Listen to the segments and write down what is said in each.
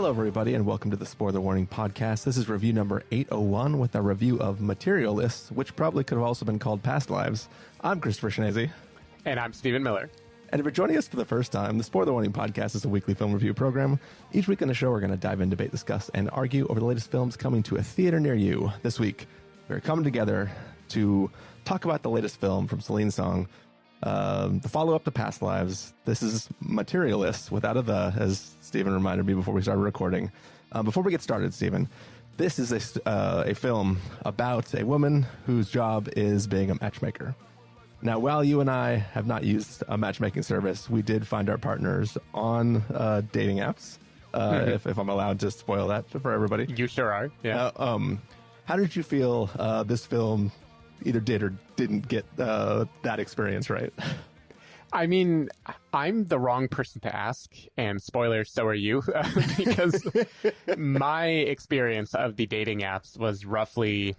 Hello, everybody, and welcome to the Spoiler Warning Podcast. This is review number 801 with a review of Materialists, which probably could have also been called Past Lives. I'm Christopher Schnese. And I'm Stephen Miller. And if you're joining us for the first time, the Spoiler Warning Podcast is a weekly film review program. Each week on the show, we're going to dive in, debate, discuss, and argue over the latest films coming to a theater near you. This week, we're coming together to talk about the latest film from Celine Song, the follow-up to Past Lives. This is Materialists, without a the, as Stephen reminded me before we started recording. Before we get started, Stephen, this is a film about a woman whose job is being a matchmaker. Now, while you and I have not used a matchmaking service, we did find our partners on dating apps, if I'm allowed to spoil that for everybody. You sure are, yeah. How did you feel this film either did or didn't get that experience right? I mean, I'm the wrong person to ask, and spoilers, so are you, because my experience of the dating apps was roughly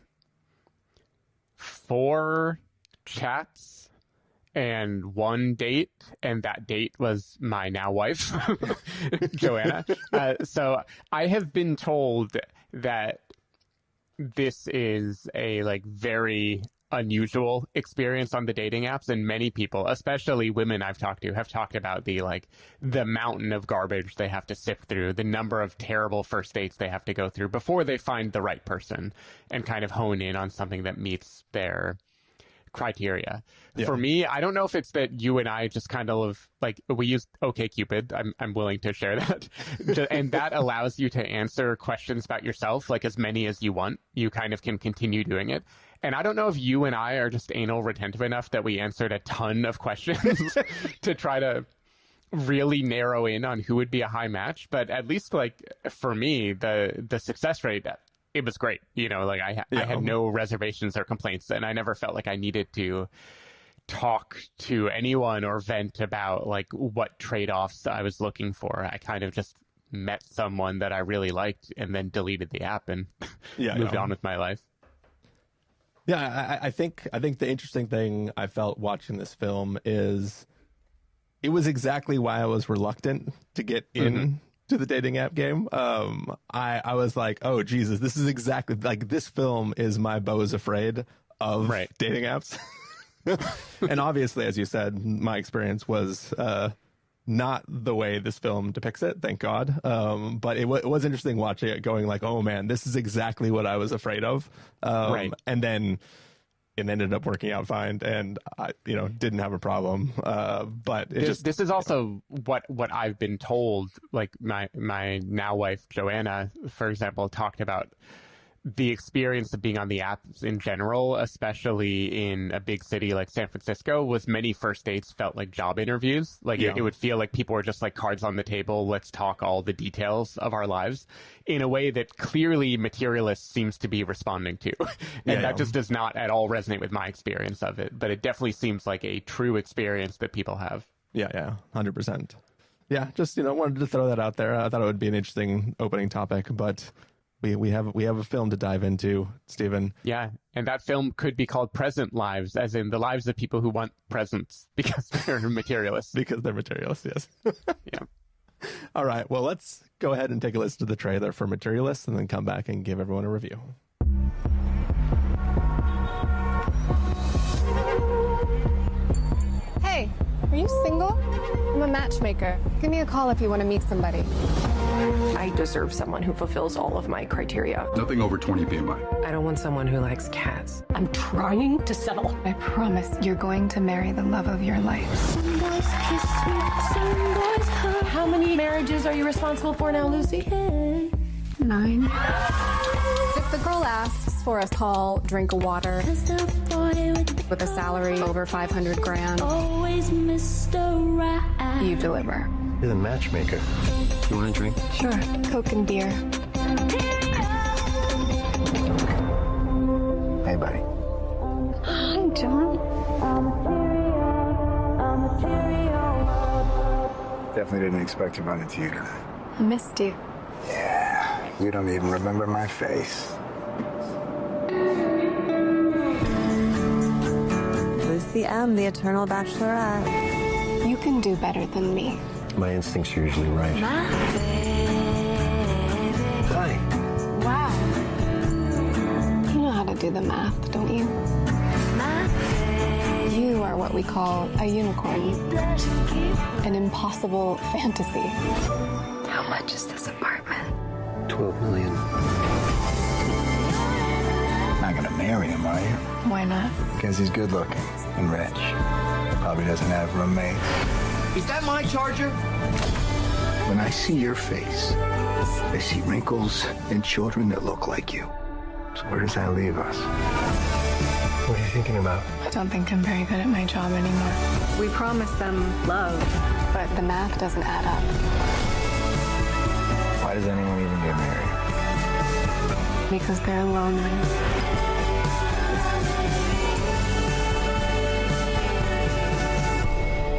4 chats and 1 date, and that date was my now wife, Joanna. So I have been told that this is a very unusual experience on the dating apps, and many people, especially women I've talked to, have talked about the mountain of garbage they have to sift through, the number of terrible first dates they have to go through before they find the right person and kind of hone in on something that meets their criteria. Yeah. For me, I don't know if it's that you and I just kind of we use OkCupid. I'm willing to share that. And that allows you to answer questions about yourself, as many as you want. You kind of can continue doing it. And I don't know if you and I are just anal retentive enough that we answered a ton of questions to try to really narrow in on who would be a high match. But at least for me, the success rate, it was great. I had no reservations or complaints, and I never felt like I needed to talk to anyone or vent about what trade-offs I was looking for. I kind of just met someone that I really liked and then deleted the app and moved on with my life. Yeah, I think the interesting thing I felt watching this film is it was exactly why I was reluctant to get in to the dating app game. I was like, oh, Jesus, this is exactly this film is my Beau is Afraid of dating apps. And obviously, as you said, my experience was not the way this film depicts it, thank God. But it was interesting watching it going oh, man, this is exactly what I was afraid of. And then it ended up working out fine, and I, didn't have a problem. But this is also what I've been told. My now wife Joanna, for example, talked about the experience of being on the apps in general, especially in a big city like San Francisco, was many first dates felt like job interviews. It would feel like people were just cards on the table. Let's talk all the details of our lives in a way that clearly Materialists seems to be responding to. And that just does not at all resonate with my experience of it. But it definitely seems like a true experience that people have. Yeah, 100%. Yeah, just, wanted to throw that out there. I thought it would be an interesting opening topic, but we have a film to dive into, Stephen. Yeah, and that film could be called Present Lives, as in the lives of people who want presents because they're materialists. Because they're materialists, yes. Yeah. All right, well, let's go ahead and take a listen to the trailer for Materialists and then come back and give everyone a review. Hey, are you single? I'm a matchmaker. Give me a call if you want to meet somebody. I deserve someone who fulfills all of my criteria. Nothing over 20 BMI. I don't want someone who likes cats. I'm trying to settle. I promise you're going to marry the love of your life. How many marriages are you responsible for now, Lucy? 9. If the girl asks for a tall drink of water with a salary over 500 grand, you deliver. You're the matchmaker. You want a drink? Sure. Coke and beer. Hey, buddy. Hi, John. Definitely didn't expect to run into you tonight. I missed you. Yeah, you don't even remember my face. Lucy M., the eternal bachelorette. You can do better than me. My instincts are usually right. the math, don't you? You are what we call a unicorn. An impossible fantasy. How much is this apartment? $12 million. Not gonna marry him, are you? Why not? Because he's good looking and rich. Probably doesn't have roommates. Is that my charger? When I see your face, I see wrinkles and children that look like you. So where does that leave us? What are you thinking about? I don't think I'm very good at my job anymore. We promised them love. But the math doesn't add up. Why does anyone even get married? Because they're lonely.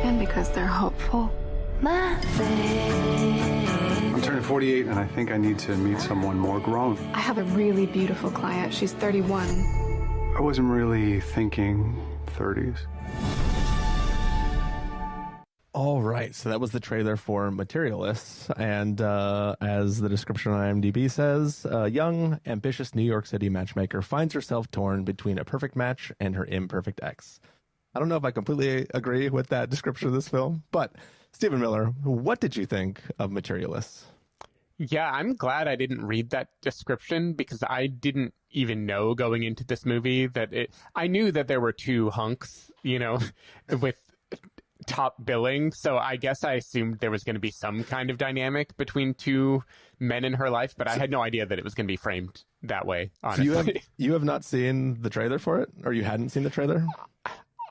And because they're hopeful. I'm turning 48 and I think I need to meet someone more grown. I have a really beautiful client. She's 31. I wasn't really thinking 30s. All right, so that was the trailer for Materialists, and as the description on IMDb says, a young, ambitious New York City matchmaker finds herself torn between a perfect match and her imperfect ex. I don't know if I completely agree with that description of this film, but Stephen Miller, what did you think of Materialists? Yeah, I'm glad I didn't read that description because I didn't even know going into this movie I knew that there were two hunks, with top billing. So I guess I assumed there was going to be some kind of dynamic between two men in her life, but I had no idea that it was going to be framed that way, honestly. So you have not seen the trailer for it? Or you hadn't seen the trailer?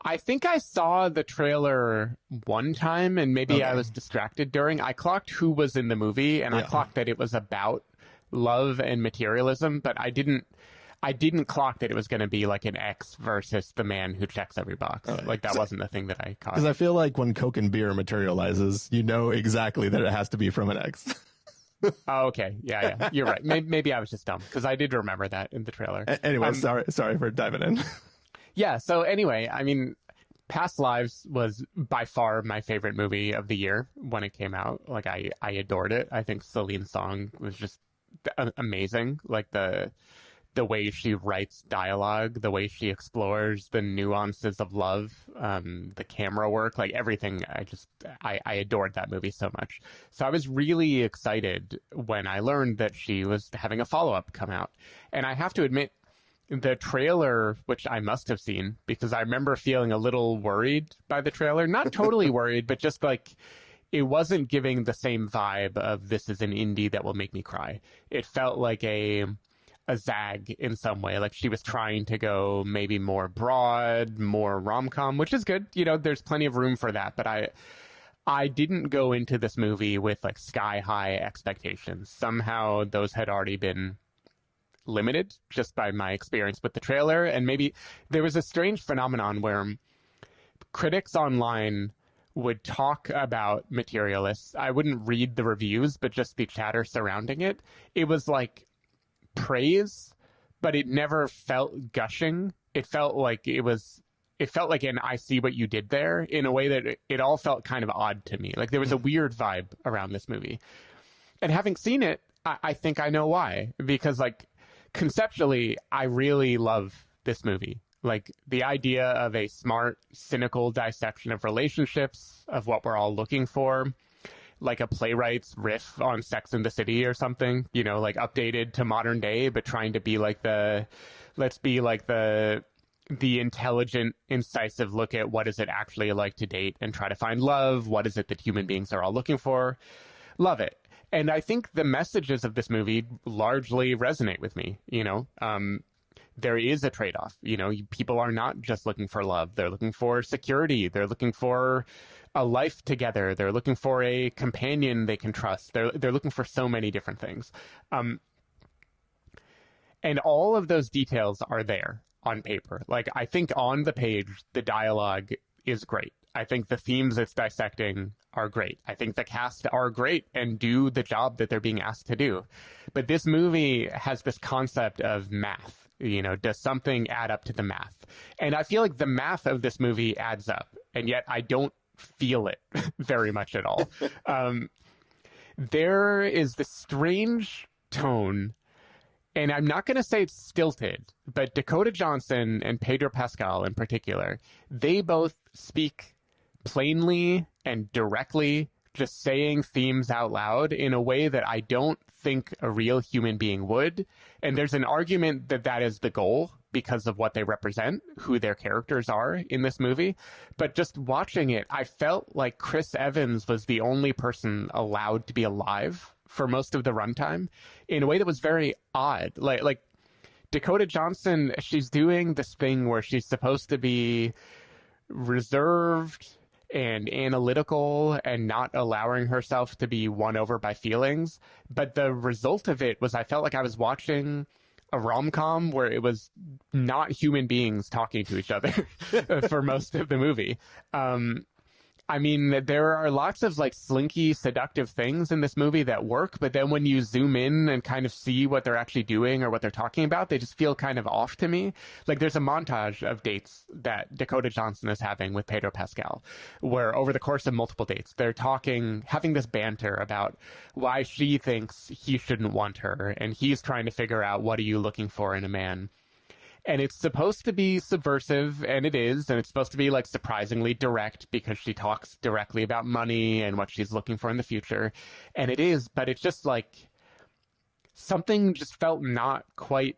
I think I saw the trailer one time and maybe I was distracted during. I clocked who was in the movie and I clocked that it was about love and materialism, but I didn't clock that it was going to be like an ex versus the man who checks every box. Like that wasn't the thing that I caught. Because I feel like when Coke and beer materializes, you know exactly that it has to be from an ex. Oh, okay. Yeah. You're right. Maybe I was just dumb because I did remember that in the trailer. Anyway, sorry for diving in. Yeah. So anyway, I mean, Past Lives was by far my favorite movie of the year when it came out. Like I adored it. I think Celine Song was just amazing. Like the way she writes dialogue, the way she explores the nuances of love, the camera work, like everything. I adored that movie so much. So I was really excited when I learned that she was having a follow-up come out. And I have to admit, the trailer, which I must have seen, because I remember feeling a little worried by the trailer, not totally worried, but just like it wasn't giving the same vibe of this is an indie that will make me cry. It felt like a zag in some way, like she was trying to go maybe more broad, more rom-com, which is good. There's plenty of room for that, but I didn't go into this movie with like sky high expectations. Somehow those had already been limited just by my experience with the trailer. And maybe there was a strange phenomenon where critics online would talk about Materialists. I wouldn't read the reviews, but just the chatter surrounding it. It was like praise, but it never felt gushing. It felt like an I see what you did there in a way that it all felt kind of odd to me. Like there was a weird vibe around this movie. And having seen it, I think I know why. Because like conceptually, I really love this movie. Like the idea of a smart, cynical dissection of relationships, of what we're all looking for, like a playwright's riff on Sex and the City or something, like updated to modern day, but trying to be like the intelligent, incisive look at what is it actually like to date and try to find love. What is it that human beings are all looking for? Love it. And I think the messages of this movie largely resonate with me. There is a trade-off. People are not just looking for love. They're looking for security. They're looking for a life together. They're looking for a companion they can trust. They're looking for so many different things. And all of those details are there on paper. Like, I think on the page, the dialogue is great. I think the themes it's dissecting are great. I think the cast are great and do the job that they're being asked to do. But this movie has this concept of math. Does something add up to the math? And I feel like the math of this movie adds up, and yet I don't feel it very much at all. There is this strange tone And I'm not going to say it's stilted, but Dakota Johnson and Pedro Pascal in particular, they both speak plainly and directly, just saying themes out loud in a way that I don't think a real human being would. And there's an argument that that is the goal because of what they represent, who their characters are in this movie. But just watching it, I felt like Chris Evans was the only person allowed to be alive for most of the runtime in a way that was very odd. Like Dakota Johnson, she's doing this thing where she's supposed to be reserved and analytical and not allowing herself to be won over by feelings. But the result of it was I felt like I was watching a rom-com where it was not human beings talking to each other for most of the movie. I mean, there are lots of like slinky, seductive things in this movie that work, but then when you zoom in and kind of see what they're actually doing or what they're talking about, they just feel kind of off to me. Like there's a montage of dates that Dakota Johnson is having with Pedro Pascal, where over the course of multiple dates, they're talking, having this banter about why she thinks he shouldn't want her, and he's trying to figure out what are you looking for in a man. And it's supposed to be subversive, and it is, and it's supposed to be like surprisingly direct because she talks directly about money and what she's looking for in the future. And it is, but it's just like something just felt not quite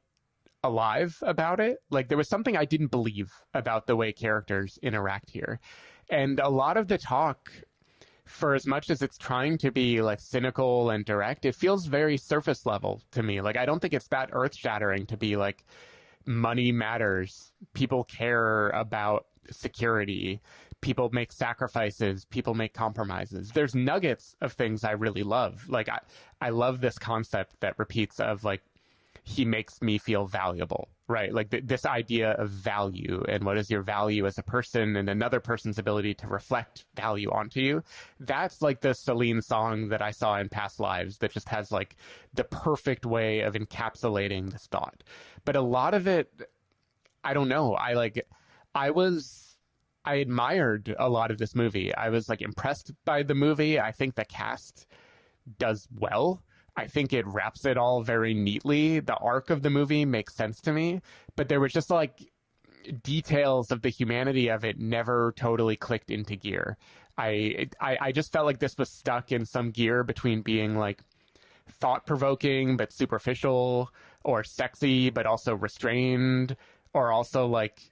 alive about it. Like there was something I didn't believe about the way characters interact here. And a lot of the talk, for as much as it's trying to be like cynical and direct, it feels very surface level to me. Like I don't think it's that earth shattering to be like, money matters. People care about security. People make sacrifices. People make compromises. There's nuggets of things I really love. Like I love this concept that repeats of like, he makes me feel valuable, right? Like this idea of value and what is your value as a person and another person's ability to reflect value onto you. That's like the Celine Song that I saw in Past Lives that just has like the perfect way of encapsulating this thought. But a lot of it, I don't know. I admired a lot of this movie. I was like impressed by the movie. I think the cast does well. I think it wraps it all very neatly. The arc of the movie makes sense to me, but there was just like details of the humanity of it never totally clicked into gear. I just felt like this was stuck in some gear between being like thought-provoking but superficial, or sexy but also restrained, or also like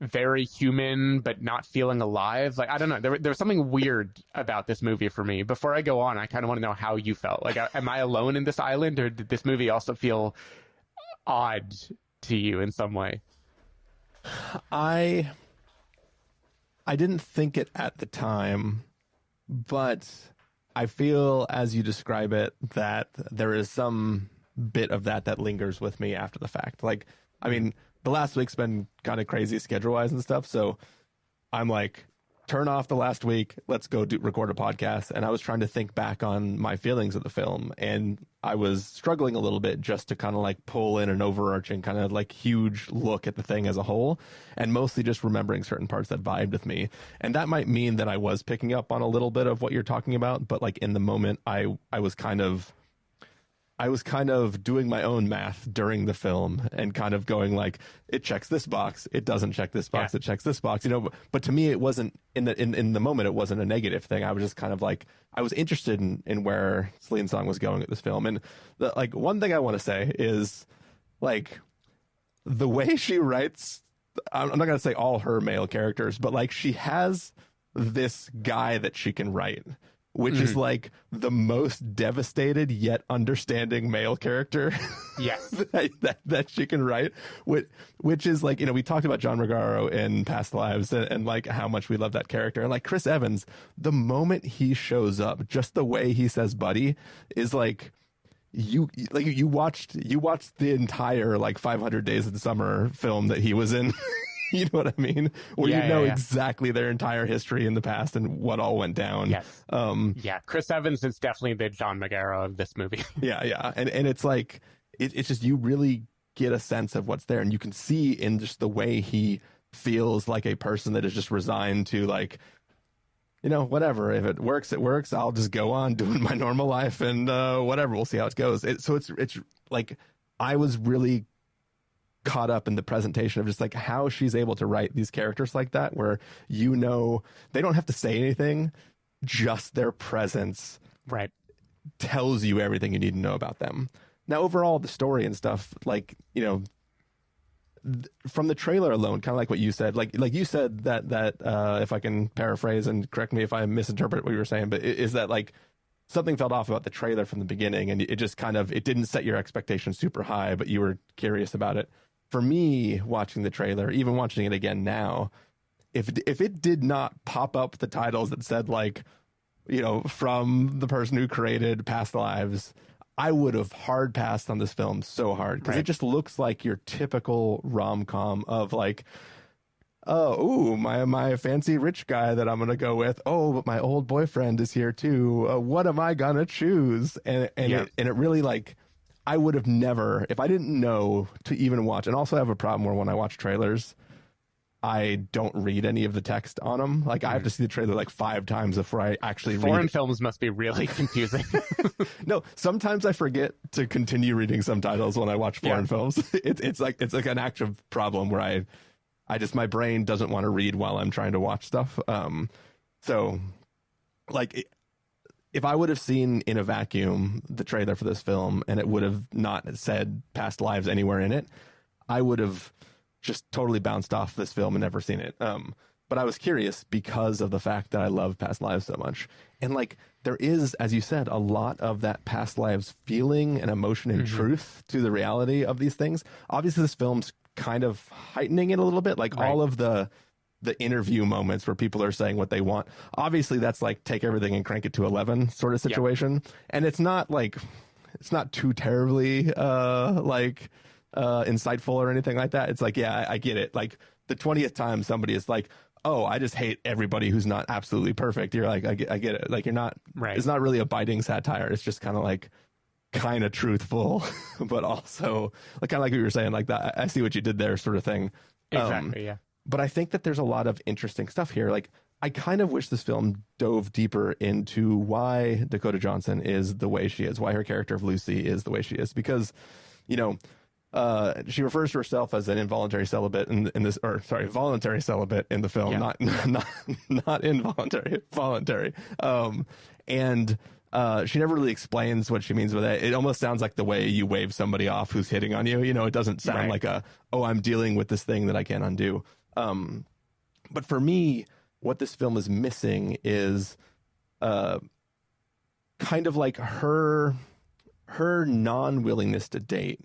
very human but not feeling alive. Like I don't know, there was something weird about this movie for me. Before I go on, I kind of want to know how you felt. Like am I alone in this island, or did this movie also feel odd to you in some way? I didn't think it at the time, but I feel as you describe it that there is some bit of that lingers with me after the fact. Like, I mean, the last week's been kind of crazy schedule-wise and stuff, so I'm like, turn off the last week, let's go record a podcast. And I was trying to think back on my feelings of the film, and I was struggling a little bit just to kind of like pull in an overarching kind of like huge look at the thing as a whole, and mostly just remembering certain parts that vibed with me. And that might mean that I was picking up on a little bit of what you're talking about, but like in the moment, I was kind of doing my own math during the film and kind of going like, it checks this box, it doesn't check this box, It checks this box, you know. But to me, it wasn't in the moment, it wasn't a negative thing. I was just kind of like, I was interested in where Celine Song was going with this film. And like one thing I want to say is like the way she writes, I'm not going to say all her male characters, but like she has this guy that she can write, which is like the most devastated yet understanding male character Yes. that she can write, which is like, you know, we talked about John Magaro in Past Lives and like how much we love that character. And like Chris Evans, the moment he shows up, just the way he says buddy is like, you watched the entire like 500 Days of the Summer film that he was in. You know what I mean? Where you know exactly their entire history in the past and what all went down. Yes. Chris Evans is definitely the John Magaro of this movie. Yeah. And it's like, it's just, you really get a sense of what's there. And you can see in just the way he feels like a person that is just resigned to like, you know, whatever. If it works, it works. I'll just go on doing my normal life and whatever. We'll see how it goes. So it's like, I was really caught up in the presentation of just like how she's able to write these characters like that, where, you know, they don't have to say anything, just their presence Right. tells you everything you need to know about them. Now, overall, the story and stuff, like, you know, from the trailer alone, kind of like what you said, like you said that if I can paraphrase and correct me if I misinterpret what you were saying, but is that like something felt off about the trailer from the beginning, and it just kind of, it didn't set your expectations super high, but you were curious about it. For me, watching the trailer, even watching it again now, if it did not pop up the titles that said, like, you know, from the person who created Past Lives, I would have hard passed on this film so hard, because it just looks like your typical rom-com of like, my fancy rich guy that I'm gonna go with. Oh, but my old boyfriend is here too. What am I gonna choose? And it really, like, I would have never, if I didn't know to even watch, and also I have a problem where when I watch trailers, I don't read any of the text on them. Like, I have to see the trailer like 5 times before I actually read it. Foreign films must be really confusing. No, sometimes I forget to continue reading subtitles when I watch foreign films. It's like an actual problem where I just, my brain doesn't want to read while I'm trying to watch stuff. So like, if I would have seen in a vacuum the trailer for this film and it would have not said Past Lives anywhere in it, I would have just totally bounced off this film and never seen it. But I was curious because of the fact that I love Past Lives so much. And like, there is, as you said, a lot of that Past Lives feeling and emotion and truth to the reality of these things. Obviously, this film's kind of heightening it a little bit, like all of the interview moments where people are saying what they want. Obviously, that's like take everything and crank it to 11 sort of situation. And it's not like, it's not too terribly insightful or anything like that. It's like, yeah, I get it. Like the 20th time somebody is like, oh, I just hate everybody who's not absolutely perfect. You're like, I get it. Like, you're not, it's not really a biting satire. It's just kind of like, kind of truthful, but also like, kind of like what you were saying, like that, I see what you did there sort of thing. Exactly. Yeah. But I think that there's a lot of interesting stuff here. Like, I kind of wish this film dove deeper into why Dakota Johnson is the way she is, why her character of Lucy is the way she is, because, you know, she refers to herself as an involuntary celibate in this, or sorry, voluntary celibate in the film, not involuntary, voluntary. And she never really explains what she means with it. It almost sounds like the way you wave somebody off who's hitting on you. You know, it doesn't sound like I'm dealing with this thing that I can't undo. But for me, what this film is missing is kind of like her non-willingness to date.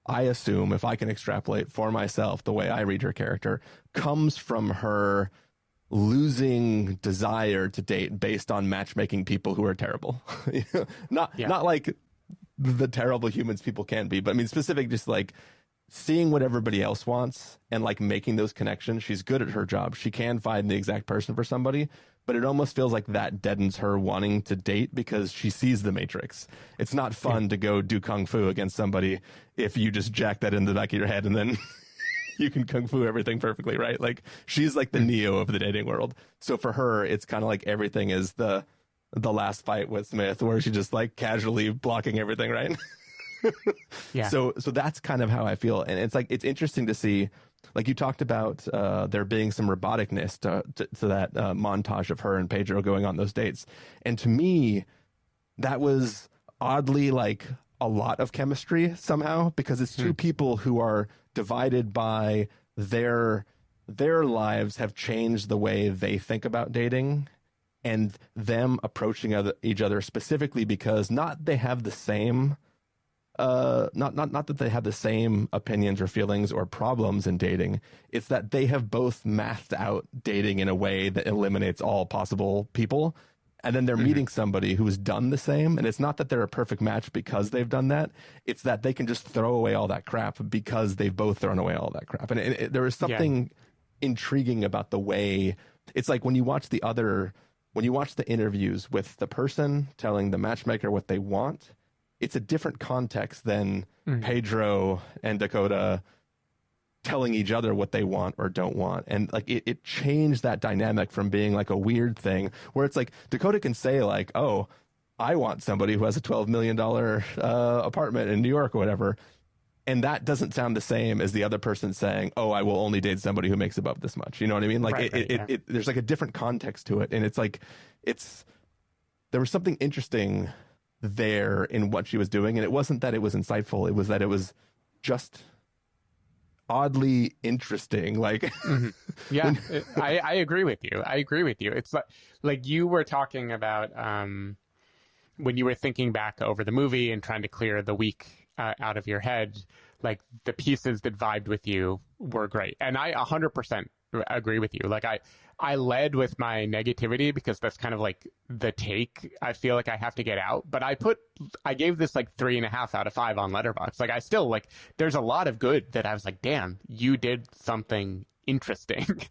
I assume, if I can extrapolate for myself the way I read her character, comes from her losing desire to date based on matchmaking people who are terrible. Not like the terrible humans people can be, but I mean specific, just like seeing what everybody else wants and like making those connections. She's good at her job. She can find the exact person for somebody, but it almost feels like that deadens her wanting to date because she sees the Matrix. It's not fun to go do kung fu against somebody if you just jack that in the back of your head and then you can kung fu everything perfectly, right? Like, she's like the Neo of the dating world. So for her, it's kind of like everything is the last fight with Smith, where she's just like casually blocking everything, right? So that's kind of how I feel. And it's like, it's interesting to see, like you talked about there being some roboticness to that montage of her and Pedro going on those dates. And to me, that was oddly like a lot of chemistry somehow, because it's two people who are divided by their lives have changed the way they think about dating, and them approaching each other specifically because not they have the same not that they have the same opinions or feelings or problems in dating. It's that they have both mathed out dating in a way that eliminates all possible people. And then they're meeting somebody who has done the same. And it's not that they're a perfect match because they've done that. It's that they can just throw away all that crap because they've both thrown away all that crap. And there is something intriguing about the way it's like when you watch the interviews with the person telling the matchmaker what they want, it's a different context than Pedro and Dakota telling each other what they want or don't want. And like it changed that dynamic from being like a weird thing where it's like Dakota can say like, oh, I want somebody who has a $12 million apartment in New York or whatever. And that doesn't sound the same as the other person saying, oh, I will only date somebody who makes above this much. You know what I mean? Like there's like a different context to it. And it's like, there was something interesting there in what she was doing. And it wasn't that it was insightful. It was that it was just oddly interesting. Like, yeah, I agree with you. It's like you were talking about, when you were thinking back over the movie and trying to clear the week out of your head, like the pieces that vibed with you were great. And I 100% agree with you. Like I led with my negativity because that's kind of like the take I feel like I have to get out. But I gave this like 3.5 out of 5 on Letterboxd. Like I still like, there's a lot of good that I was like, damn, you did something interesting.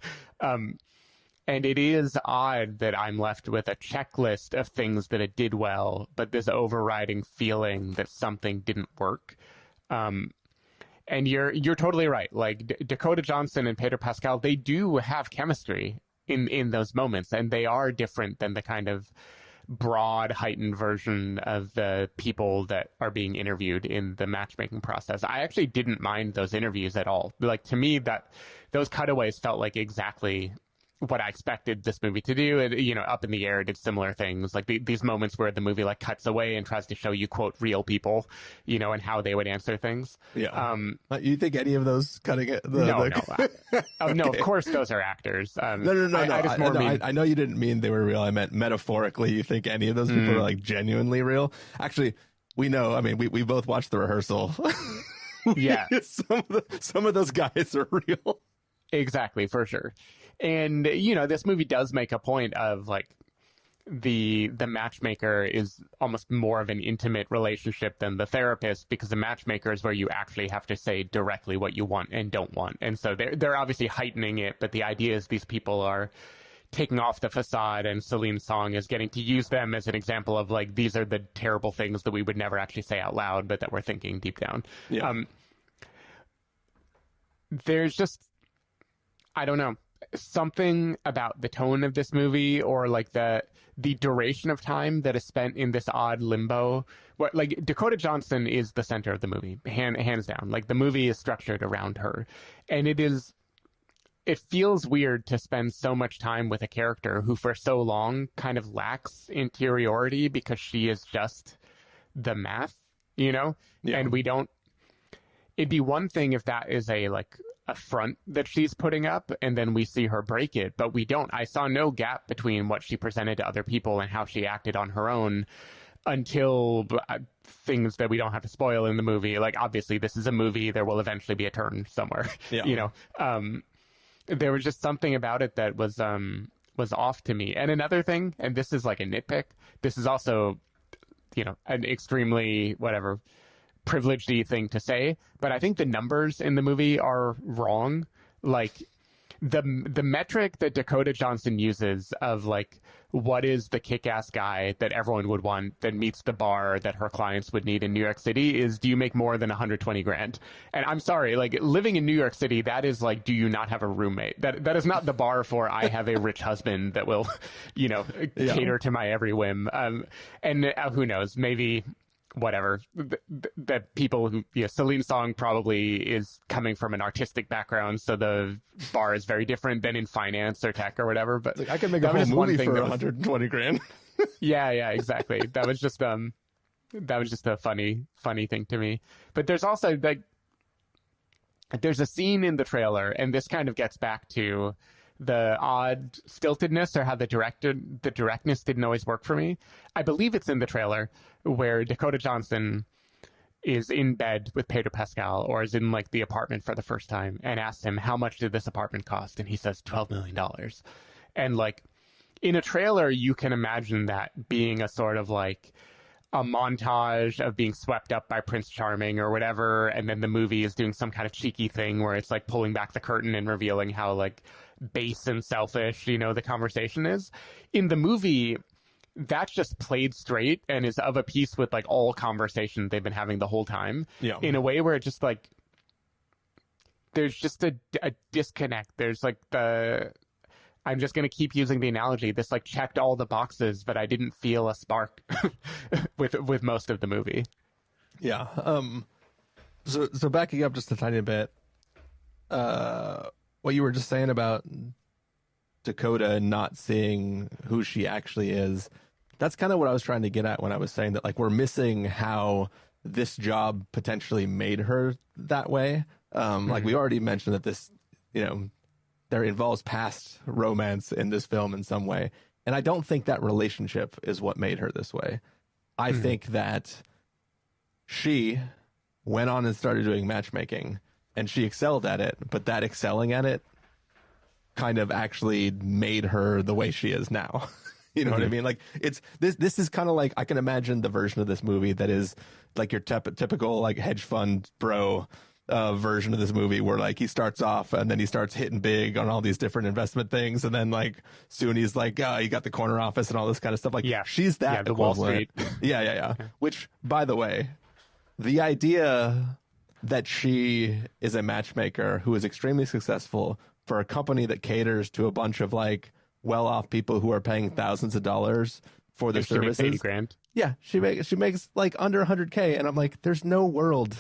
And it is odd that I'm left with a checklist of things that it did well, but this overriding feeling that something didn't work. And you're totally right. Like Dakota Johnson and Pedro Pascal, they do have chemistry in those moments, and they are different than the kind of broad, heightened version of the people that are being interviewed in the matchmaking process. I actually didn't mind those interviews at all. Like to me, that those cutaways felt like exactly what I expected this movie to do. And, you know, Up in the Air did similar things, like these moments where the movie like cuts away and tries to show you, quote, real people, you know, and how they would answer things. Yeah. You think any of those cutting it? No. No, of course those are actors. No. I know you didn't mean they were real. I meant metaphorically. You think any of those people are like genuinely real? Actually, we know. I mean, we both watched the rehearsal. Yeah. Some of those guys are real. Exactly, for sure. And, you know, this movie does make a point of, like, the matchmaker is almost more of an intimate relationship than the therapist, because the matchmaker is where you actually have to say directly what you want and don't want. And so they're obviously heightening it, but the idea is these people are taking off the facade, and Celine Song is getting to use them as an example of, like, these are the terrible things that we would never actually say out loud, but that we're thinking deep down. Yeah. There's just, I don't know, something about the tone of this movie, or like the duration of time that is spent in this odd limbo. What, like, Dakota Johnson is the center of the movie, hands down. Like, the movie is structured around her, and it feels weird to spend so much time with a character who for so long kind of lacks interiority because she is just the math, you know? Yeah. And it'd be one thing if that is a front that she's putting up and then we see her break it, but we don't. I saw no gap between what she presented to other people and how she acted on her own until things that we don't have to spoil in the movie. Like, obviously this is a movie, there will eventually be a turn somewhere. Yeah. You know, there was just something about it that was off to me. And another thing, and this is like a nitpick, this is also, you know, an extremely privileged-y thing to say, but I think the numbers in the movie are wrong. Like, the metric that Dakota Johnson uses of, like, what is the kick-ass guy that everyone would want that meets the bar that her clients would need in New York City is, do you make more than $120,000? And I'm sorry, like, living in New York City, that is like, do you not have a roommate? That is not the bar for I have a rich husband that will, you know, cater to my every whim. And who knows, maybe whatever, that people who, you know, Celine Song probably is coming from an artistic background, so the bar is very different than in finance or tech or whatever. But like, I can make a whole movie for $120,000. Yeah, exactly. That was just a funny thing to me. But there's also, like, there's a scene in the trailer, and this kind of gets back to the odd stiltedness, or how the directness didn't always work for me. I believe it's in the trailer where Dakota Johnson is in bed with Pedro Pascal, or is in, like, the apartment for the first time, and asks him, how much did this apartment cost? And he says $12 million. And, like, in a trailer, you can imagine that being a sort of, like, a montage of being swept up by Prince Charming or whatever, and then the movie is doing some kind of cheeky thing where it's like pulling back the curtain and revealing how, like, base and selfish, you know, the conversation is. In the movie, that's just played straight and is of a piece with, like, all conversation they've been having the whole time. Yeah. In a way where it just, like, there's just a disconnect. There's, like, I'm just going to keep using the analogy. This, like, checked all the boxes, but I didn't feel a spark with most of the movie. Yeah. So backing up just a tiny bit, what you were just saying about Dakota not seeing who she actually is, that's kind of what I was trying to get at when I was saying that, like, we're missing how this job potentially made her that way. Like we already mentioned that this, there involves past romance in this film in some way. And I don't think that relationship is what made her this way. I think that she went on and started doing matchmaking and she excelled at it, but that excelling at it kind of actually made her the way she is now. You know what I mean? Like, it's this is kind of like, I can imagine the version of this movie that is like your typical like hedge fund bro version of this movie, where like he starts off and then he starts hitting big on all these different investment things, and then like soon he's like, you got the corner office and all this kind of stuff. Like, she's that the Wall Street. Yeah. Which, by the way, the idea that she is a matchmaker who is extremely successful for a company that caters to a bunch of like well-off people who are paying thousands of dollars for their services. She makes 80 grand. Yeah, she makes like under 100K, and I'm like, there's no world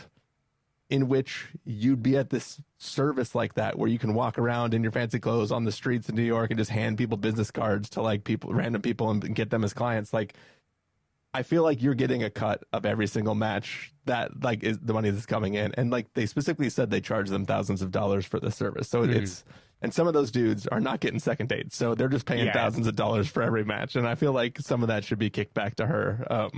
in which you'd be at this service like that where you can walk around in your fancy clothes on the streets of New York and just hand people business cards to like random people and get them as clients. Like, I feel like you're getting a cut of every single match that like is the money that's coming in. And like they specifically said they charge them thousands of dollars for this service. So it's, and some of those dudes are not getting second dates. So they're just paying thousands of dollars for every match. And I feel like some of that should be kicked back to her.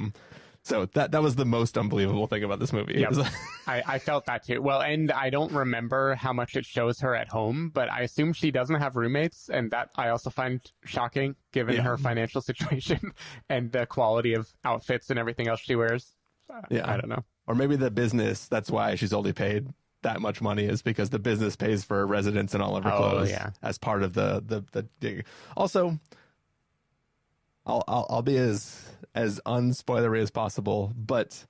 So that was the most unbelievable thing about this movie. Yep. I felt that too. Well, and I don't remember how much it shows her at home, but I assume she doesn't have roommates, and that I also find shocking given her financial situation and the quality of outfits and everything else she wears. I don't know. Or maybe the business, that's why she's only paid that much money, is because the business pays for her residence and all of her clothes as part of the gig. Also, I'll be as unspoilery as possible, but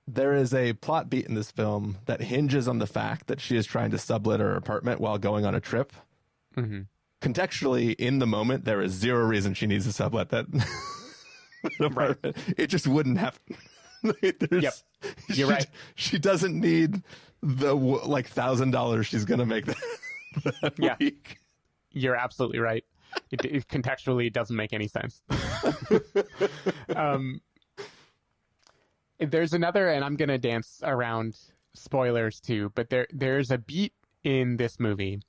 there is a plot beat in this film that hinges on the fact that she is trying to sublet her apartment while going on a trip. Contextually, in the moment, there is zero reason she needs to sublet that apartment. It just wouldn't happen. You're right. She doesn't need the like $1,000 she's gonna make that week. You're absolutely right. It contextually doesn't make any sense. There's another, and I'm going to dance around spoilers too, but there's a beat in this movie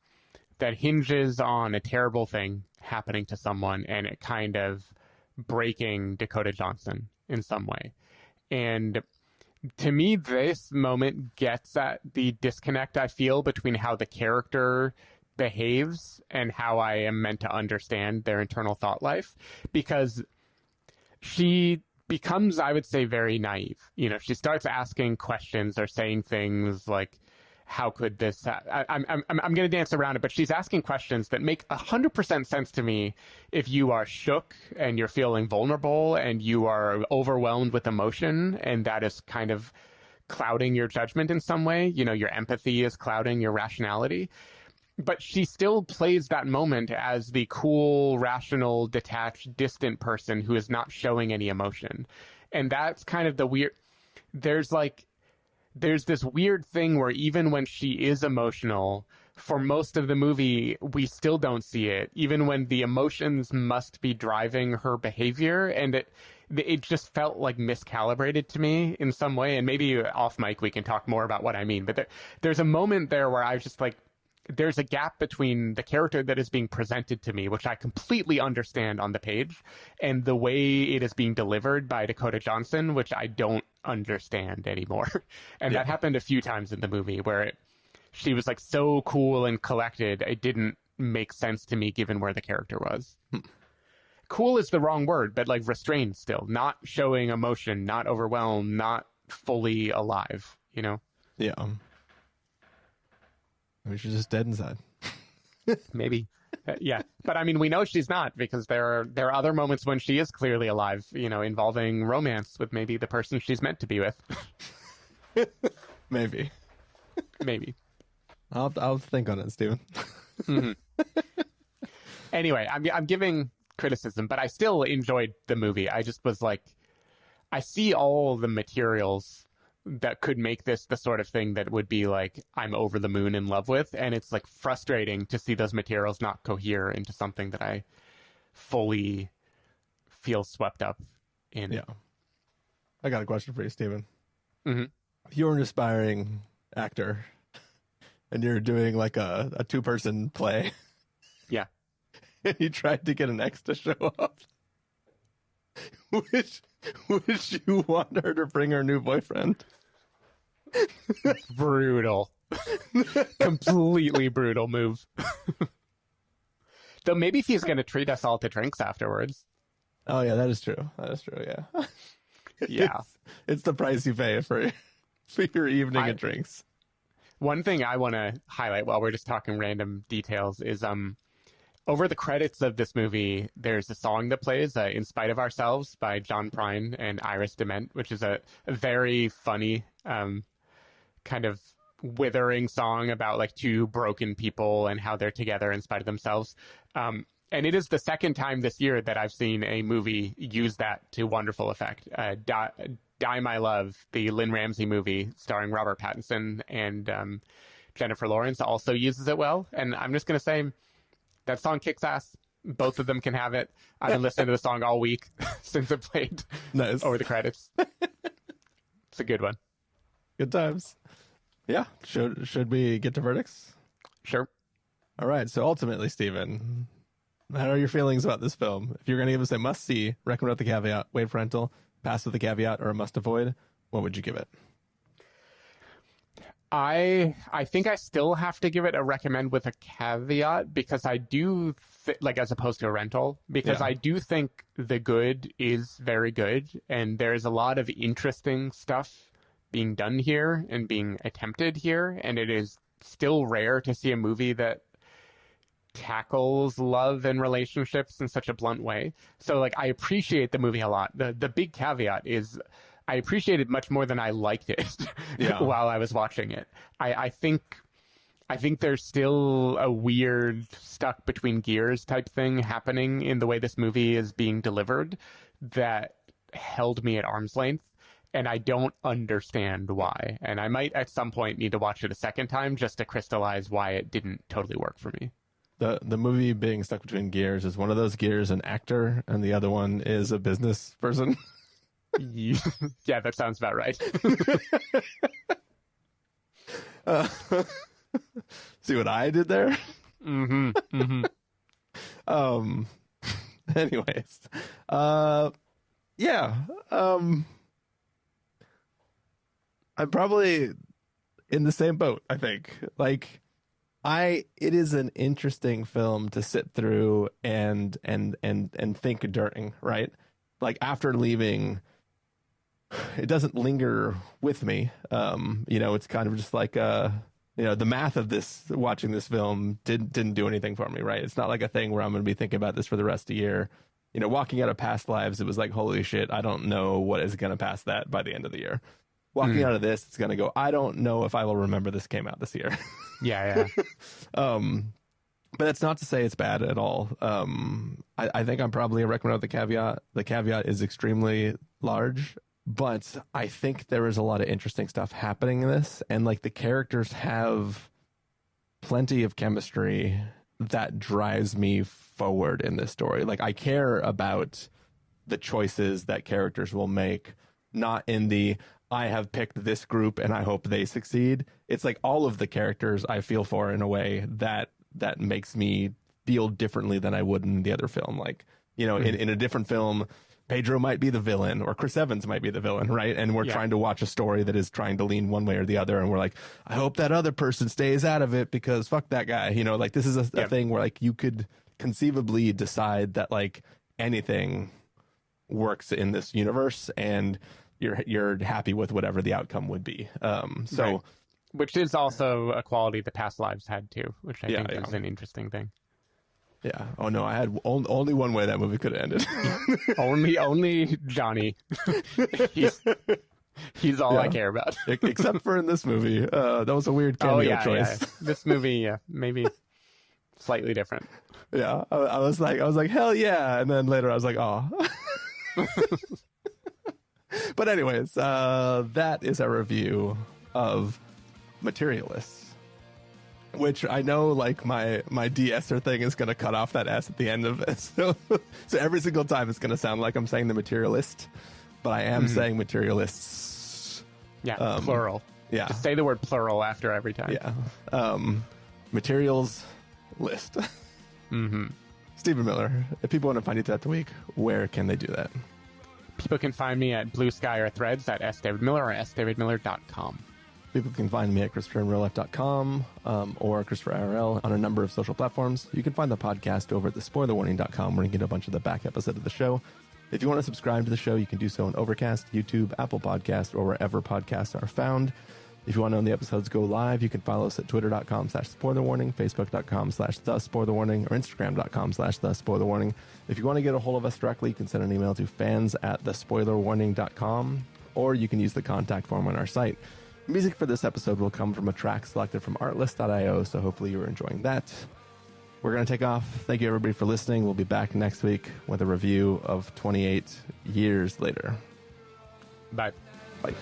that hinges on a terrible thing happening to someone and it kind of breaking Dakota Johnson in some way. And to me, this moment gets at the disconnect I feel between how the character behaves and how I am meant to understand their internal thought life, because she becomes, I would say, very naive. She starts asking questions or saying things like, how could this I'm going to dance around it, but she's asking questions that make 100% sense to me if you are shook and you're feeling vulnerable and you are overwhelmed with emotion, and that is kind of clouding your judgment in some way. Your empathy is clouding your rationality. But she still plays that moment as the cool, rational, detached, distant person who is not showing any emotion. And that's kind of the weird... There's this weird thing where even when she is emotional, for most of the movie, we still don't see it, even when the emotions must be driving her behavior. And it just felt like miscalibrated to me in some way. And maybe off mic we can talk more about what I mean. But there's a moment there where I was just like, there's a gap between the character that is being presented to me, which I completely understand on the page, and the way it is being delivered by Dakota Johnson, which I don't understand anymore. And that happened a few times in the movie where she was like so cool and collected, it didn't make sense to me given where the character was. Cool is the wrong word, but like restrained still, not showing emotion, not overwhelmed, not fully alive, Yeah. Maybe she's just dead inside. Maybe. Yeah. But I mean, we know she's not, because there are other moments when she is clearly alive, involving romance with maybe the person she's meant to be with. Maybe. I'll think on it, Steven. Anyway, I'm giving criticism, but I still enjoyed the movie. I just was like, I see all the materials that could make this the sort of thing that would be like I'm over the moon in love with, and it's like frustrating to see those materials not cohere into something that I fully feel swept up in. Yeah. I got a question for you, Steven. Mm-hmm. If you're an aspiring actor and you're doing like a two-person play, yeah, and you tried to get an ex to show up, would you want her to bring her new boyfriend? Brutal. Completely brutal move. Though maybe he's going to treat us all to drinks afterwards. Oh, yeah, that is true. That is true, yeah. Yeah. It's the price you pay for your evening of drinks. One thing I want to highlight while we're just talking random details is over the credits of this movie, there's a song that plays, In Spite of Ourselves by John Prine and Iris DeMent, which is a very funny kind of withering song about like two broken people and how they're together in spite of themselves. And it is the second time this year that I've seen a movie use that to wonderful effect. Die My Love, the Lynn Ramsey movie starring Robert Pattinson and Jennifer Lawrence, also uses it well. And I'm just going to say that song kicks ass. Both of them can have it. I've been listening to the song all week since it played over the credits. It's a good one. Good times. Yeah. Should we get to verdicts? Sure. All right. So ultimately, Steven, how are your feelings about this film? If you're going to give us a must-see, recommend with the caveat, wait for rental, pass with the caveat, or a must-avoid, what would you give it? I think I still have to give it a recommend with a caveat because I do, like as opposed to a rental, because I do think The Good is very good, and there's a lot of interesting stuff being done here and being attempted here, and it is still rare to see a movie that tackles love and relationships in such a blunt way. So like I appreciate the movie a lot. The big caveat is I appreciate it much more than I liked it while I was watching it. I think there's still a weird stuck between gears type thing happening in the way this movie is being delivered that held me at arm's length. And I don't understand why. And I might at some point need to watch it a second time just to crystallize why it didn't totally work for me. The movie being stuck between gears is one of those gears an actor and the other one is a business person. Yeah, that sounds about right. See what I did there? Mm-hmm. Mm-hmm. Anyways. Yeah. I'm probably in the same boat, I think. Like it is an interesting film to sit through and think during, right? Like after leaving, it doesn't linger with me. It's kind of just like the math of this, watching this film didn't do anything for me, right? It's not like a thing where I'm going to be thinking about this for the rest of the year. Walking out of Past Lives, it was like, holy shit, I don't know what is going to pass that by the end of the year. Walking out of this, it's going to go, I don't know if I will remember this came out this year. Yeah. But it's not to say it's bad at all. I think I'm probably a recommender with the caveat. The caveat is extremely large, but I think there is a lot of interesting stuff happening in this. And like the characters have plenty of chemistry that drives me forward in this story. Like I care about the choices that characters will make, not in the, I have picked this group and I hope they succeed. It's like all of the characters I feel for in a way that makes me feel differently than I would in the other film. Like, in a different film, Pedro might be the villain or Chris Evans might be the villain, right? And we're trying to watch a story that is trying to lean one way or the other. And we're like, I hope that other person stays out of it because fuck that guy. Like this is a thing where like you could conceivably decide that like anything works in this universe and you're happy with whatever the outcome would be. Right. Which is also a quality the Past Lives had too, which I think is an interesting thing. Yeah. Oh no, I had only one way that movie could have ended. only Johnny. He's all I care about. Except for in this movie. That was a weird cameo choice. Yeah. This movie, maybe slightly different. Yeah. I was like, hell yeah. And then later I was like, oh. But anyways, that is our review of Materialists, which I know, like, my de-esser thing is going to cut off that S at the end of this. So every single time it's going to sound like I'm saying the Materialist, but I am saying Materialists. Yeah, plural. Yeah. Just say the word plural after every time. Yeah. Materials list. Stephen Miller, if people want to find you throughout the week, where can they do that? People can find me at Blue Sky or Threads at sdavidmiller or sdavidmiller.com. People can find me at ChristopherInRealLife.com or Christopher IRL on a number of social platforms. You can find the podcast over at thespoilerwarning.com, where you can get a bunch of the back episode of the show. If you want to subscribe to the show, you can do so on Overcast, YouTube, Apple Podcasts, or wherever podcasts are found. If you want to know when the episodes go live, you can follow us at twitter.com/spoilerwarning, facebook.com/thespoilerwarning, or instagram.com/thespoilerwarning. If you want to get a hold of us directly, you can send an email to fans@thespoilerwarning.com, or you can use the contact form on our site. Music for this episode will come from a track selected from artlist.io, so hopefully you're enjoying that. We're going to take off. Thank you, everybody, for listening. We'll be back next week with a review of 28 Years Later. Bye. Bye.